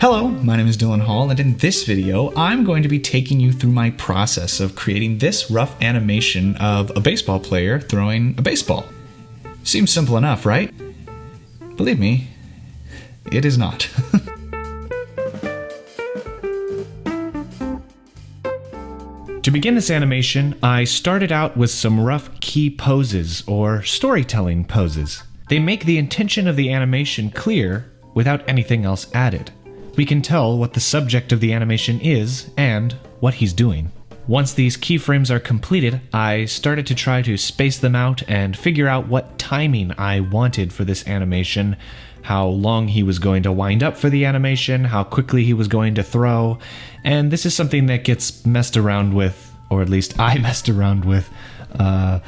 Hello, my name is Dylan Hall, and in this video, I'm going to be taking you through my process of creating this rough animation of a baseball player throwing a baseball. Seems simple enough, right? Believe me, it is not. To begin this animation, I started out with some rough key poses, or storytelling poses. They make the intention of the animation clear without anything else added. We can tell what the subject of the animation is and what he's doing. Once these keyframes are completed, I started to try to space them out and figure out what timing I wanted for this animation, how long he was going to wind up for the animation, how quickly he was going to throw, and this is something that gets messed around with, or at least I messed around with, a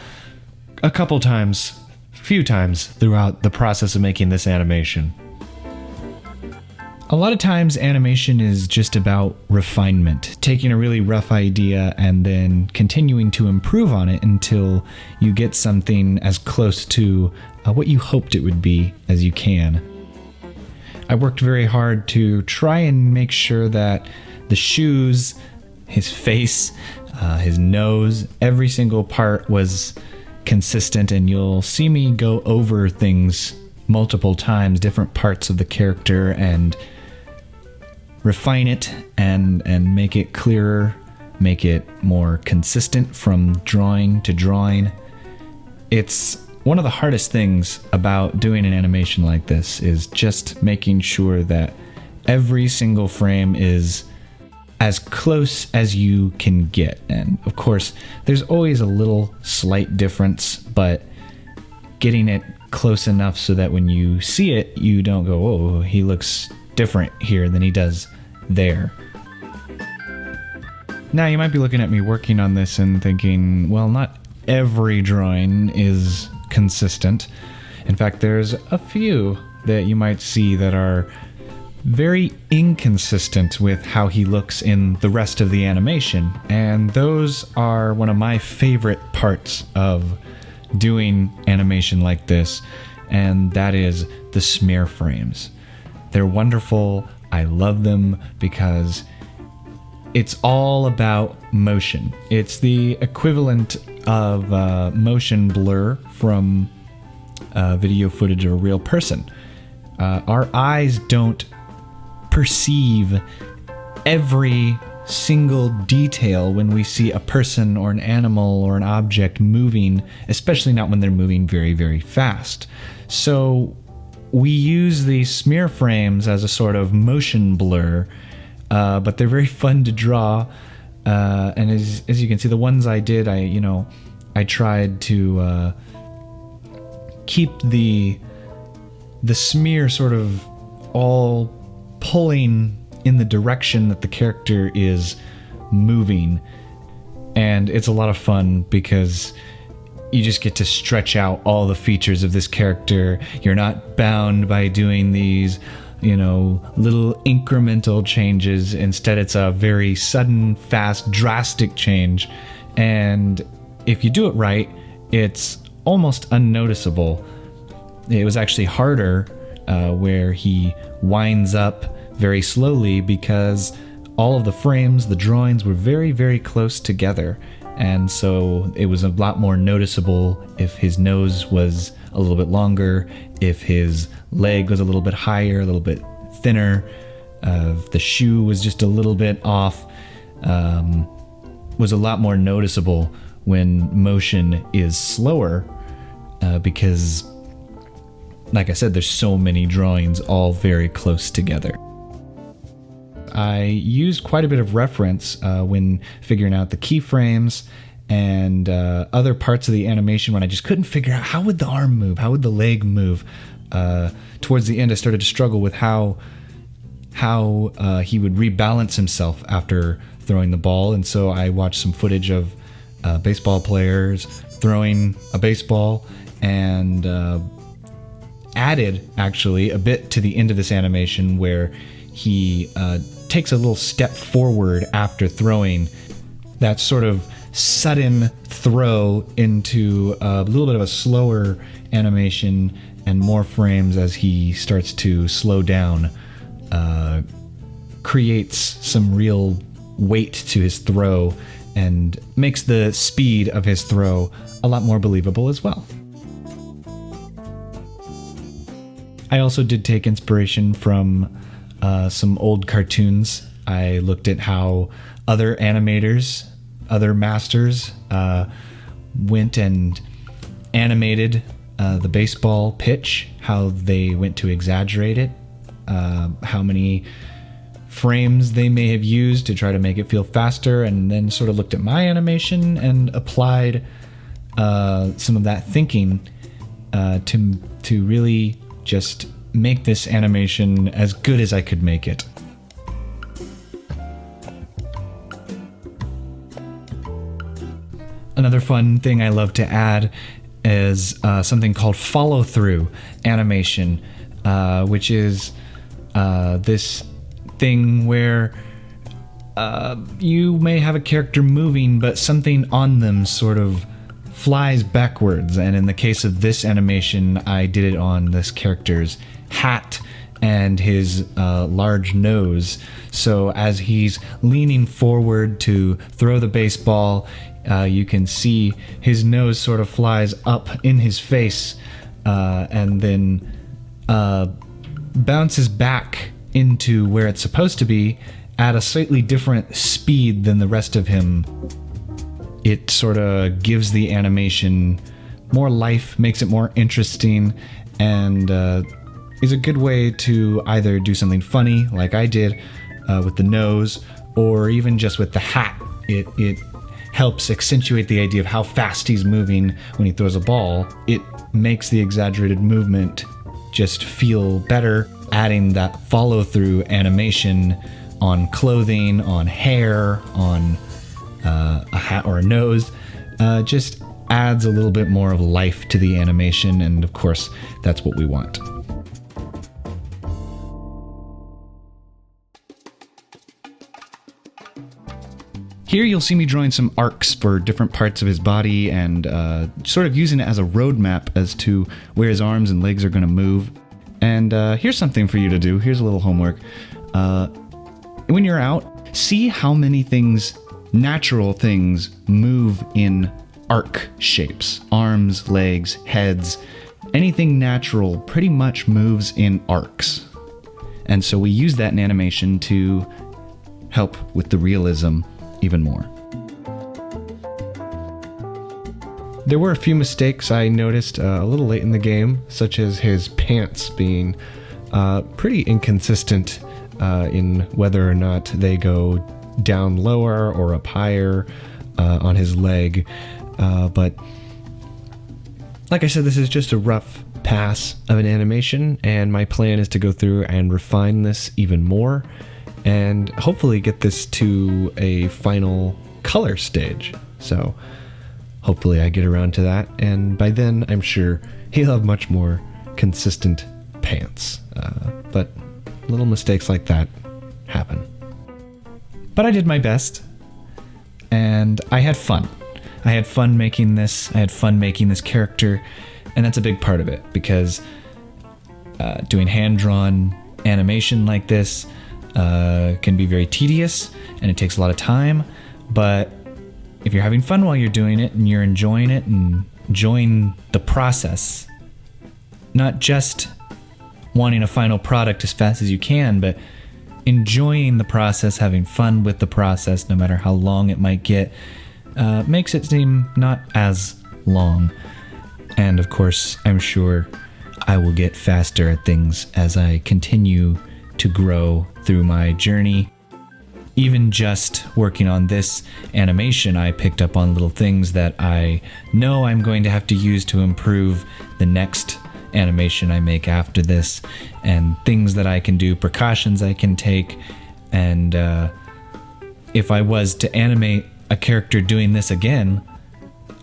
few times throughout the process of making this animation. A lot of times animation is just about refinement, taking a really rough idea and then continuing to improve on it until you get something as close to what you hoped it would be as you can. I worked very hard to try and make sure that the shoes, his face, his nose, every single part was consistent, and you'll see me go over things multiple times, different parts of the character, and refine it and make it clearer, make it more consistent from drawing to drawing. It's one of the hardest things about doing an animation like this is just making sure that every single frame is as close as you can get. And of course, there's always a little slight difference, but getting it close enough so that when you see it, you don't go, oh, he looks different here than he does there. Now you might be looking at me working on this and thinking, well, not every drawing is consistent. In fact, there's a few that you might see that are very inconsistent with how he looks in the rest of the animation, and those are one of my favorite parts of doing animation like this, and that is the smear frames. They're wonderful. I love them because it's all about motion. It's the equivalent of motion blur from video footage of a real person. Our eyes don't perceive every single detail when we see a person or an animal or an object moving, especially not when they're moving very, very fast. So we use these smear frames as a sort of motion blur, but they're very fun to draw. And as you can see, the ones I did, I tried to keep the smear sort of all pulling in the direction that the character is moving. And it's a lot of fun because you just get to stretch out all the features of this character. You're not bound by doing these, little incremental changes. Instead, it's a very sudden, fast, drastic change. And if you do it right, it's almost unnoticeable. It was actually harder where he winds up very slowly because all of the frames, the drawings were very, very close together. And so it was a lot more noticeable if his nose was a little bit longer, if his leg was a little bit higher, a little bit thinner, if the shoe was just a little bit off, was a lot more noticeable when motion is slower because, like I said, there's so many drawings all very close together. I used quite a bit of reference when figuring out the keyframes and other parts of the animation when I just couldn't figure out how would the arm move, how would the leg move. Towards the end, I started to struggle with how he would rebalance himself after throwing the ball, and so I watched some footage of baseball players throwing a baseball and added actually a bit to the end of this animation where he takes a little step forward after throwing. That sort of sudden throw into a little bit of a slower animation and more frames as he starts to slow down creates some real weight to his throw and makes the speed of his throw a lot more believable as well. I also did take inspiration from some old cartoons. I looked at how other animators, other masters, went and animated the baseball pitch, how they went to exaggerate it, how many frames they may have used to try to make it feel faster, and then sort of looked at my animation and applied some of that thinking to really just make this animation as good as I could make it. Another fun thing I love to add is something called follow-through animation, which is this thing where you may have a character moving, but something on them sort of flies backwards. And in the case of this animation, I did it on this character's hat and his large nose. So as he's leaning forward to throw the baseball, you can see his nose sort of flies up in his face and then bounces back into where it's supposed to be at a slightly different speed than the rest of him. It sort of gives the animation more life, makes it more interesting, and is a good way to either do something funny, like I did with the nose, or even just with the hat. It helps accentuate the idea of how fast he's moving when he throws a ball. It makes the exaggerated movement just feel better, adding that follow-through animation on clothing, on hair, on a hat or a nose, just adds a little bit more of life to the animation, and of course, that's what we want. Here you'll see me drawing some arcs for different parts of his body and sort of using it as a roadmap as to where his arms and legs are going to move. And here's something for you to do. Here's a little homework. When you're out, see how many things, natural things, move in arc shapes. Arms, legs, heads, anything natural pretty much moves in arcs. And so we use that in animation to help with the realism even more. There were a few mistakes I noticed a little late in the game, such as his pants being pretty inconsistent in whether or not they go down lower or up higher on his leg. But like I said, this is just a rough pass of an animation, and my plan is to go through and refine this even more and hopefully get this to a final color stage. So hopefully I get around to that, and by then I'm sure he'll have much more consistent pants. But little mistakes like that happen. But I did my best, and I had fun. I had fun making this. I had fun making this character, and that's a big part of it, because doing hand-drawn animation like this can be very tedious, and it takes a lot of time. But if you're having fun while you're doing it, and you're enjoying it and enjoying the process, not just wanting a final product as fast as you can, but enjoying the process, having fun with the process, no matter how long it might get, makes it seem not as long. And of course, I'm sure I will get faster at things as I continue to grow through my journey. Even just working on this animation, I picked up on little things that I know I'm going to have to use to improve the next animation I make after this, and things that I can do, precautions I can take. And if I was to animate a character doing this again,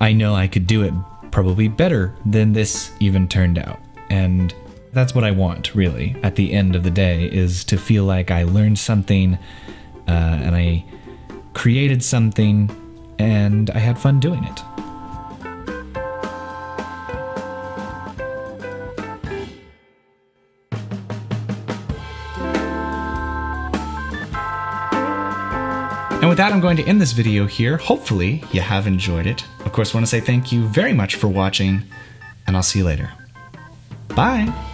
I know I could do it probably better than this even turned out. And that's what I want, really, at the end of the day, is to feel like I learned something and I created something and I had fun doing it. And with that, I'm going to end this video here. Hopefully you have enjoyed it. Of course, I want to say thank you very much for watching, and I'll see you later. Bye!